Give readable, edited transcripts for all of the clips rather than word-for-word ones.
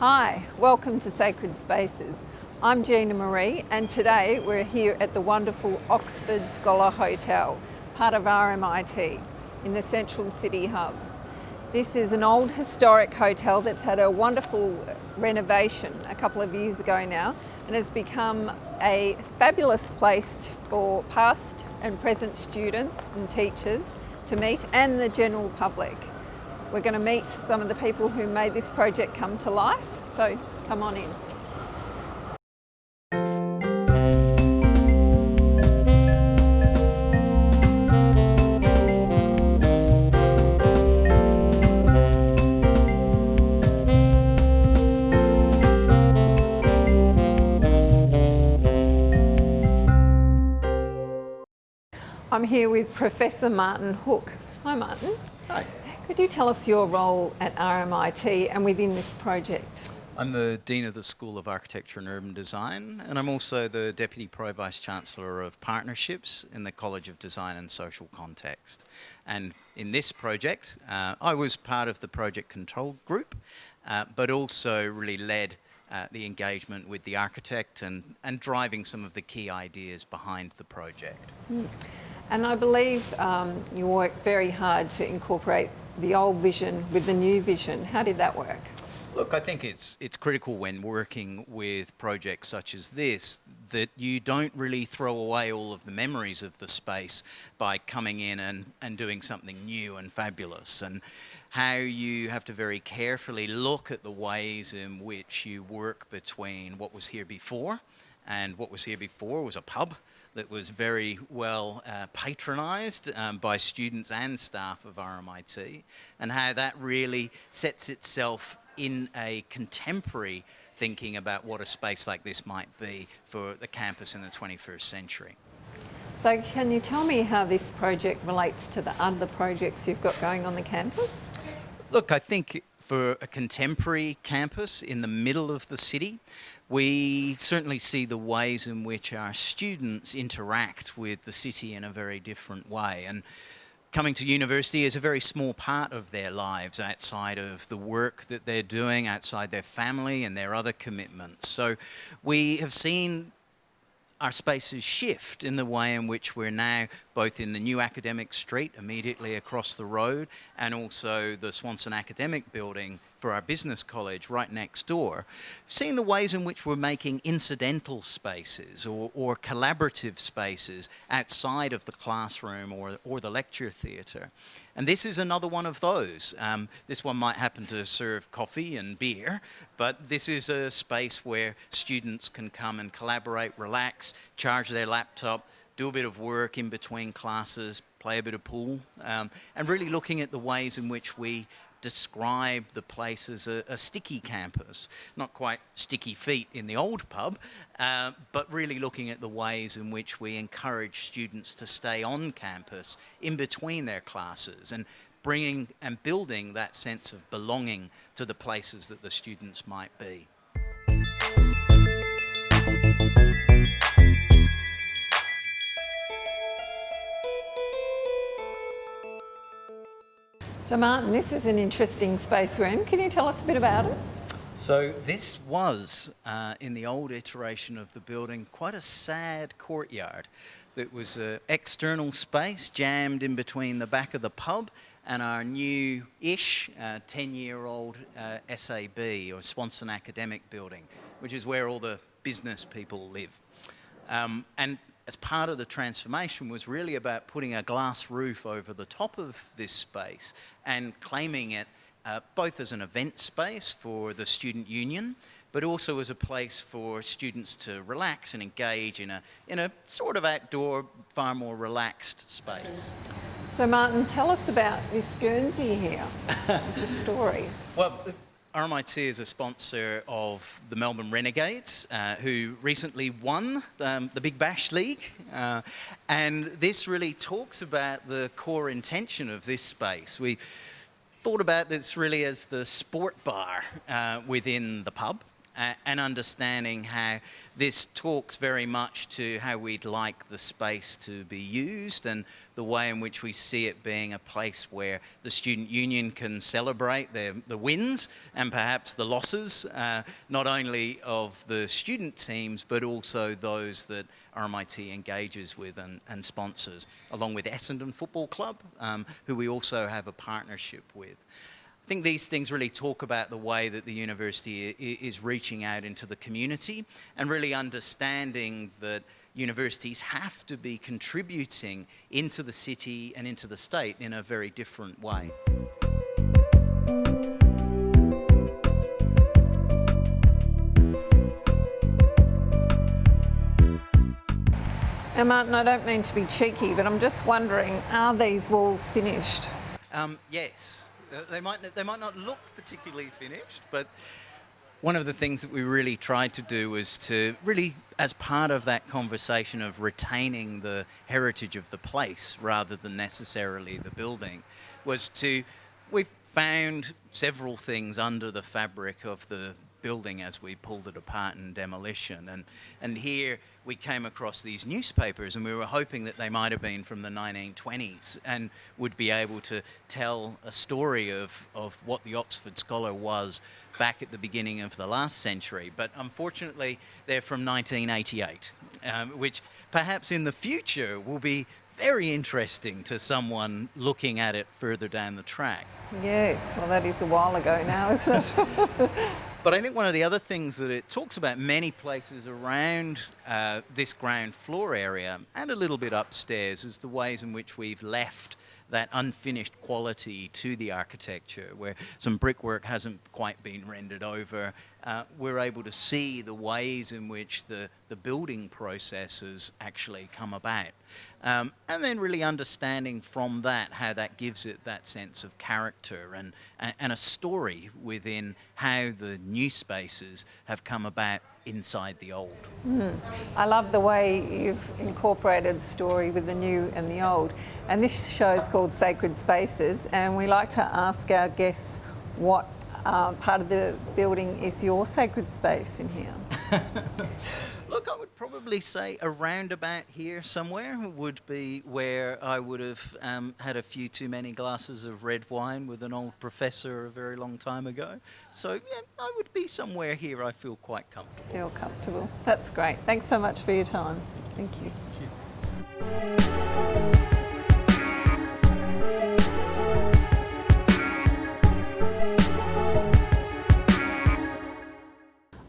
Hi, welcome to Sacred Spaces. I'm Gina Marie and today we're here at the wonderful Oxford Scholar Hotel, part of RMIT, in the central city hub. This is an old historic hotel that's had a wonderful renovation a couple of years ago now and has become a fabulous place for past and present students and teachers to meet and the general public. We're going to meet some of the people who made this project come to life, so come on in. I'm here with Professor Martin Hook. Hi Martin. Hi. Could you tell us your role at RMIT and within this project? I'm the Dean of the School of Architecture and Urban Design, and I'm also the Deputy Pro-Vice-Chancellor of Partnerships in the College of Design and Social Context. And in this project, I was part of the project control group, but also really led the engagement with the architect and driving some of the key ideas behind the project. And I believe you worked very hard to incorporate the old vision with the new vision. How did that work? Look, I think it's critical when working with projects such as this that you don't really throw away all of the memories of the space by coming in and doing something new and fabulous, and how you have to very carefully look at the ways in which you work between what was here before, and what was here before was a pub that was very well patronised by students and staff of RMIT, and how that really sets itself in a contemporary thinking about what a space like this might be for the campus in the 21st century. So can you tell me how this project relates to the other projects you've got going on the campus? Look, I think for a contemporary campus in the middle of the city, we certainly see the ways in which our students interact with the city in a very different way. And coming to university is a very small part of their lives outside of the work that they're doing, outside their family and their other commitments. So we have seen our spaces shift in the way in which we're now both in the new academic street immediately across the road and also the Swanson Academic Building for our business college right next door, seeing the ways in which we're making incidental spaces or collaborative spaces outside of the classroom or the lecture theatre. And this is another one of those. This one might happen to serve coffee and beer, but this is a space where students can come and collaborate, relax, charge their laptop, do a bit of work in between classes, play a bit of pool, and really looking at the ways in which we describe the place as a sticky campus. Not quite sticky feet in the old pub, but really looking at the ways in which we encourage students to stay on campus in between their classes and bringing and building that sense of belonging to the places that the students might be. So Martin, this is an interesting space we're in. Can you tell us a bit about it? So this was, in the old iteration of the building, quite a sad courtyard. That was an external space jammed in between the back of the pub and our new-ish 10-year-old SAB, or Swanson Academic Building, which is where all the business people live. And as part of the transformation was really about putting a glass roof over the top of this space and claiming it both as an event space for the student union, but also as a place for students to relax and engage in a sort of outdoor, far more relaxed space. So Martin, tell us about this Guernsey here. It's a story. Well, RMIT is a sponsor of the Melbourne Renegades, who recently won the Big Bash League. And this really talks about the core intention of this space. We thought about this really as the sport bar within the pub. and understanding how this talks very much to how we'd like the space to be used and the way in which we see it being a place where the student union can celebrate the wins and perhaps the losses, not only of the student teams but also those that RMIT engages with and sponsors, along with Essendon Football Club, who we also have a partnership with. I think these things really talk about the way that the university is reaching out into the community and really understanding that universities have to be contributing into the city and into the state in a very different way. Now, Martin, I don't mean to be cheeky, but I'm just wondering, are these walls finished? Yes. They might not look particularly finished, but one of the things that we really tried to do was to really, as part of that conversation of retaining the heritage of the place rather than necessarily the building, we found several things under the fabric of the building as we pulled it apart in demolition. And here we came across these newspapers, and we were hoping that they might have been from the 1920s and would be able to tell a story of what the Oxford Scholar was back at the beginning of the last century. But unfortunately, they're from 1988, which perhaps in the future will be very interesting to someone looking at it further down the track. Yes, well, that is a while ago now, isn't it? But I think one of the other things that it talks about many places around this ground floor area and a little bit upstairs is the ways in which we've left that unfinished quality to the architecture, where some brickwork hasn't quite been rendered over. We're able to see the ways in which the building processes actually come about. And then really understanding from that how that gives it that sense of character and a story within how the new spaces have come about inside the old. I love the way you've incorporated story with the new and the old. And this show is called Sacred Spaces, and we like to ask our guests what part of the building is your sacred space in here. Look, I would probably say around about here somewhere would be where I would have had a few too many glasses of red wine with an old professor a very long time ago. So, yeah, I would be somewhere here I feel quite comfortable. Feel comfortable. That's great. Thanks so much for your time. Thank you. Thank you.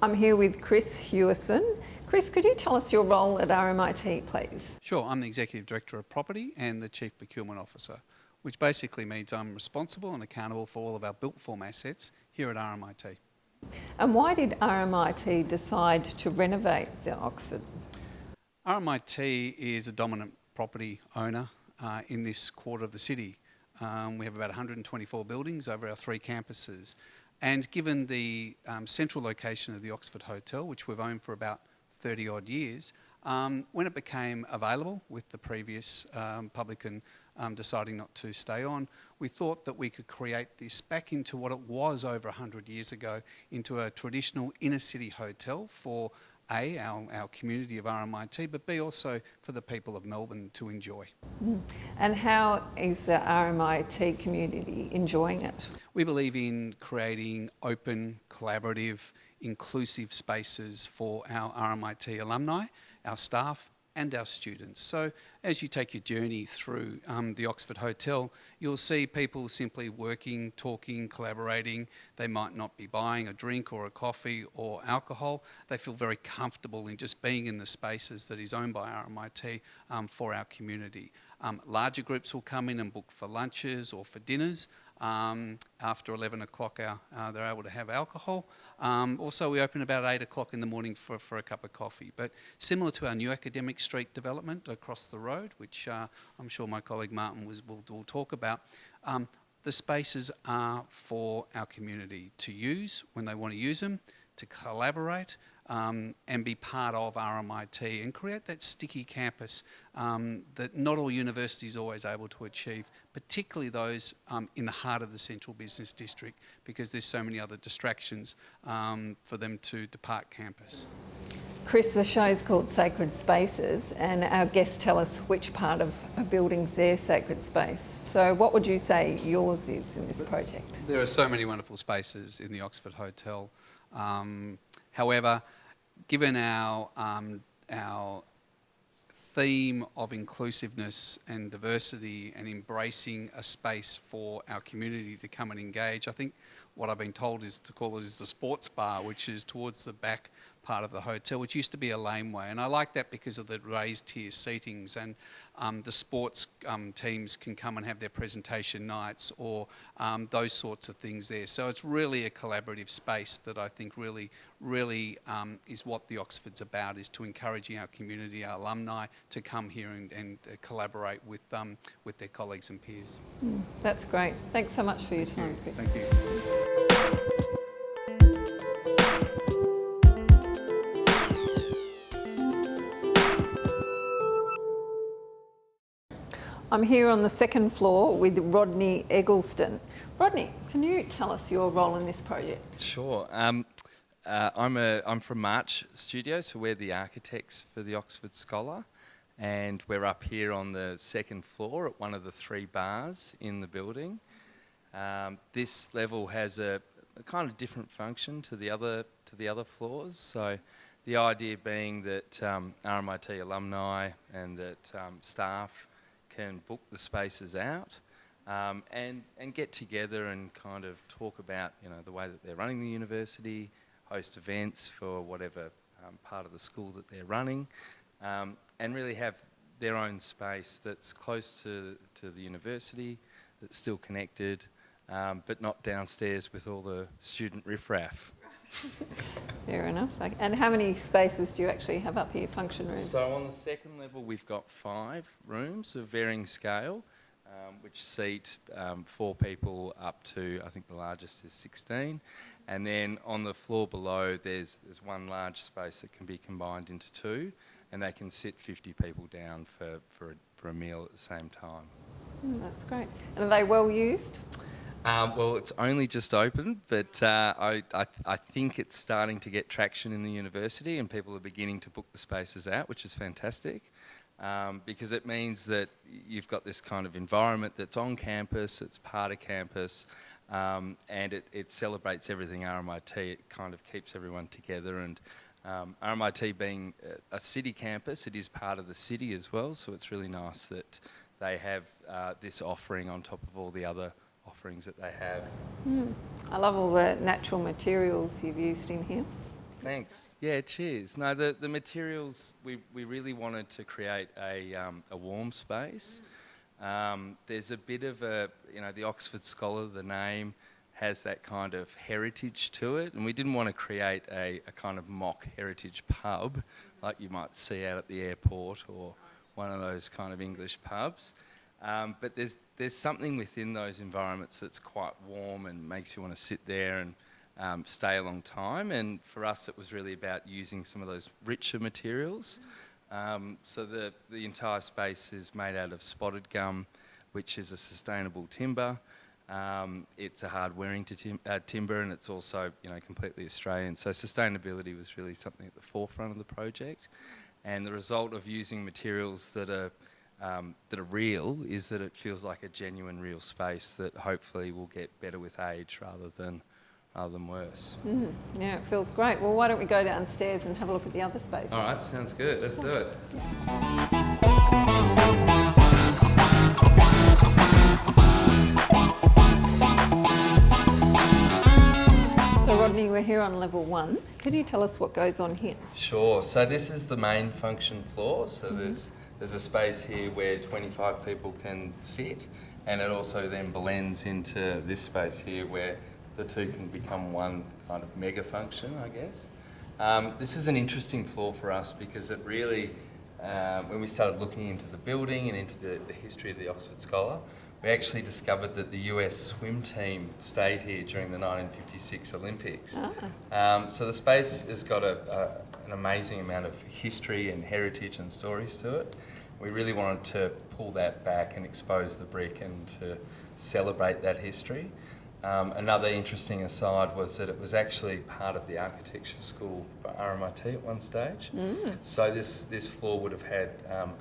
I'm here with Chris Hewison. Chris, could you tell us your role at RMIT, please? Sure, I'm the Executive Director of Property and the Chief Procurement Officer, which basically means I'm responsible and accountable for all of our built form assets here at RMIT. And why did RMIT decide to renovate the Oxford? RMIT is a dominant property owner in this quarter of the city. We have about 124 buildings over our 3 campuses. And given the central location of the Oxford Hotel, which we've owned for about 30 odd years, when it became available with the previous publican deciding not to stay on, we thought that we could create this back into what it was over 100 years ago, into a traditional inner city hotel for A, our community of RMIT, but B, also for the people of Melbourne to enjoy. And how is the RMIT community enjoying it? We believe in creating open, collaborative, inclusive spaces for our RMIT alumni, our staff and our students. So as you take your journey through the Oxford Hotel, you'll see people simply working, talking, collaborating. They might not be buying a drink or a coffee or alcohol. They feel very comfortable in just being in the spaces that is owned by RMIT for our community. Larger groups will come in and book for lunches or for dinners. After 11 o'clock they're able to have alcohol. Also we open about 8 o'clock in the morning for a cup of coffee. But similar to our new Academic Street development across the road, which I'm sure my colleague Martin will talk about, the spaces are for our community to use when they want to use them, to collaborate, and be part of RMIT and create that sticky campus that not all universities are always able to achieve, particularly those in the heart of the central business district, because there's so many other distractions for them to depart campus. Chris, the show's called Sacred Spaces, and our guests tell us which part of a building's their sacred space. So what would you say yours is in this project? There are so many wonderful spaces in the Oxford Hotel. However, given our theme of inclusiveness and diversity and embracing a space for our community to come and engage, I think what I've been told is to call it is the sports bar, which is towards the back part of the hotel, which used to be a laneway, and I like that because of the raised tier seatings, and the sports teams can come and have their presentation nights or those sorts of things there. So it's really a collaborative space that I think really is what the Oxford's about, is to encouraging our community, our alumni, to come here and collaborate with their colleagues and peers. That's great. Thanks so much for your time, Chris. Thank you. I'm here on the second floor with Rodney Eggleston. Rodney, can you tell us your role in this project? Sure. I'm from March Studios, so we're the architects for the Oxford Scholar, and we're up here on the second floor at one of the 3 bars in the building. This level has a kind of different function to the other floors. So the idea being that RMIT alumni and that staff can book the spaces out and get together and kind of talk about, you know, the way that they're running the university, host events for whatever part of the school that they're running, and really have their own space that's close to the university, that's still connected, but not downstairs with all the student riffraff. Fair enough. And how many spaces do you actually have up here, function rooms? So on the second level we've got 5 rooms of varying scale, which seat 4 people up to, I think the largest is 16. And then on the floor below there's one large space that can be combined into 2, and they can sit 50 people down for a meal at the same time. That's great. And are they well used? Well, it's only just opened, but I think it's starting to get traction in the university, and people are beginning to book the spaces out, which is fantastic, because it means that you've got this kind of environment that's on campus, it's part of campus, and it celebrates everything RMIT. It kind of keeps everyone together, and RMIT being a city campus, it is part of the city as well, so it's really nice that they have this offering on top of all the other offerings that they have. I love all the natural materials you've used in here. Thanks. Yeah, cheers. No, the materials, we really wanted to create a warm space. There's a bit of the Oxford Scholar, the name, has that kind of heritage to it, and we didn't want to create a kind of mock heritage pub like you might see out at the airport or one of those kind of English pubs. But there's something within those environments that's quite warm and makes you want to sit there and stay a long time. And for us, it was really about using some of those richer materials. So the entire space is made out of spotted gum, which is a sustainable timber. It's a hard-wearing timber, and it's also completely Australian. So sustainability was really something at the forefront of the project. And the result of using materials that are real is that it feels like a genuine real space that hopefully will get better with age rather than worse. Yeah, it feels great. Well, why don't we go downstairs and have a look at the other space? All right, sounds good. Let's do it. So Rodney, we're here on level 1. Can you tell us what goes on here? Sure. So this is the main function floor. So there's a space here where 25 people can sit, and it also then blends into this space here where the two can become one kind of mega function, I guess. This is an interesting floor for us because it really, when we started looking into the building and into the history of the Oxford Scholar, we actually discovered that the US swim team stayed here during the 1956 Olympics. So the space has got an amazing amount of history and heritage and stories to it. We really wanted to pull that back and expose the brick and to celebrate that history. Another interesting aside was that it was actually part of the architecture school for RMIT at one stage. So this floor would have had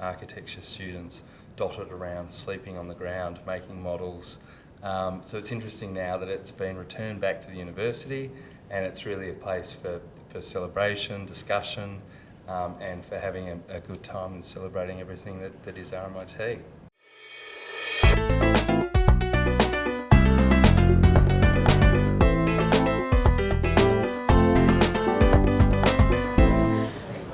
architecture students dotted around, sleeping on the ground, making models. So it's interesting now that it's been returned back to the university, and it's really a place for celebration, discussion, and for having a good time and celebrating everything that is RMIT.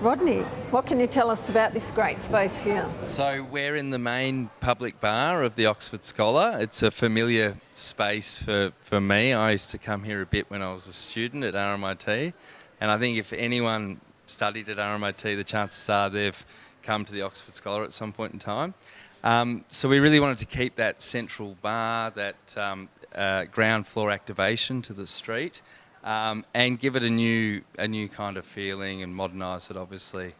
Rodney, what can you tell us about this great space here? So we're in the main public bar of the Oxford Scholar. It's a familiar space for me. I used to come here a bit when I was a student at RMIT, and I think if anyone studied at RMIT, the chances are they've come to the Oxford Scholar at some point in time. So we really wanted to keep that central bar, that ground floor activation to the street, and give it a new kind of feeling and modernise it, obviously.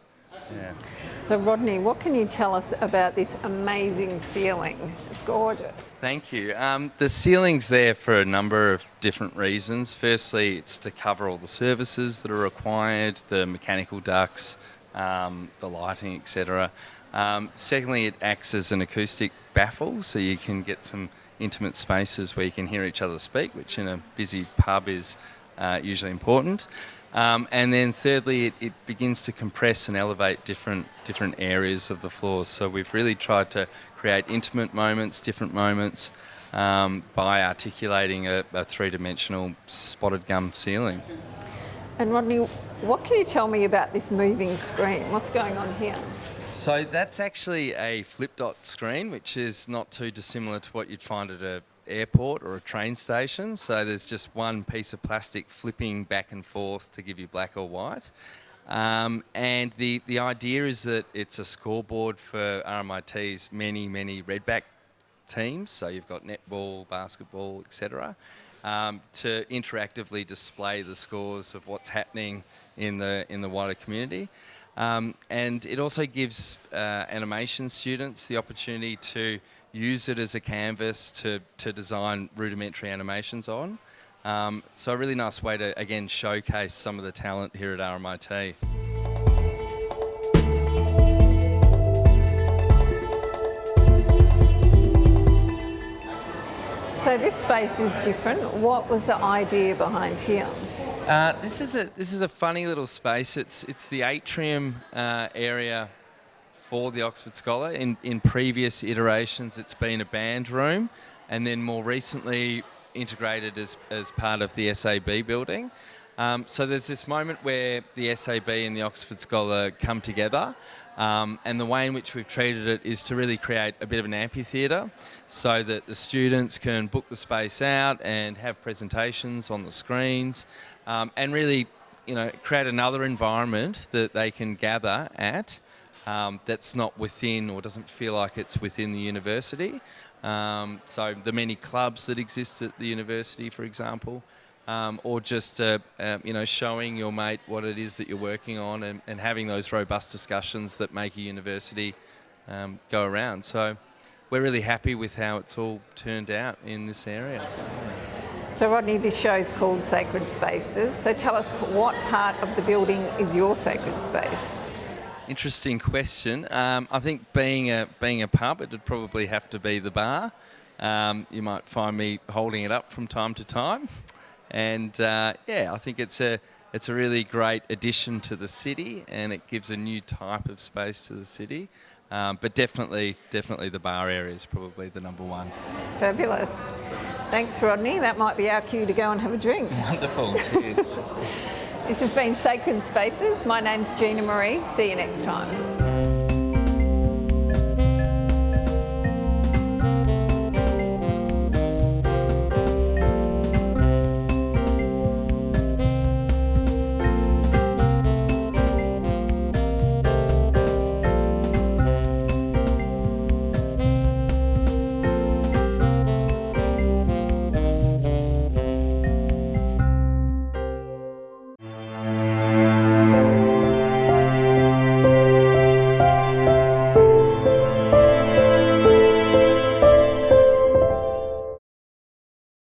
Yeah. So Rodney, what can you tell us about this amazing ceiling? It's gorgeous. Thank you. The ceiling's there for a number of different reasons. Firstly, it's to cover all the services that are required, the mechanical ducts, the lighting, etc. Secondly, it acts as an acoustic baffle, so you can get some intimate spaces where you can hear each other speak, which in a busy pub is usually important. And then thirdly, it begins to compress and elevate different areas of the floors. So we've really tried to create intimate moments, different moments, by articulating a three-dimensional spotted gum ceiling. And Rodney, what can you tell me about this moving screen? What's going on here? So that's actually a flip dot screen, which is not too dissimilar to what you'd find at an airport or a train station. So there's just one piece of plastic flipping back and forth to give you black or white. And the idea is that it's a scoreboard for RMIT's many redback teams. So you've got netball, basketball, etc. To interactively display the scores of what's happening in the wider community. And it also gives animation students the opportunity to use it as a canvas to design rudimentary animations on. So a really nice way to, again, showcase some of the talent here at RMIT. So this space is different. What was the idea behind here? This is a funny little space. It's the Atrium area for the Oxford Scholar. In previous iterations, it's been a band room, and then more recently integrated as part of the SAB building. So there's this moment where the SAB and the Oxford Scholar come together, and the way in which we've treated it is to really create a bit of an amphitheatre so that the students can book the space out and have presentations on the screens, and really, create another environment that they can gather at that's not within or doesn't feel like it's within the university. So the many clubs that exist at the university, for example, or just showing your mate what it is that you're working on and having those robust discussions that make a university go around. So we're really happy with how it's all turned out in this area. So Rodney, this show is called Sacred Spaces. So tell us, what part of the building is your sacred space? Interesting question. I think being a pub, it would probably have to be the bar. You might find me holding it up from time to time, and I think it's a really great addition to the city, and it gives a new type of space to the city. But definitely the bar area is probably the number one. Fabulous. Thanks, Rodney. That might be our cue to go and have a drink. Wonderful. Cheers. This has been Sacred Spaces. My name's Gina Marie. See you next time.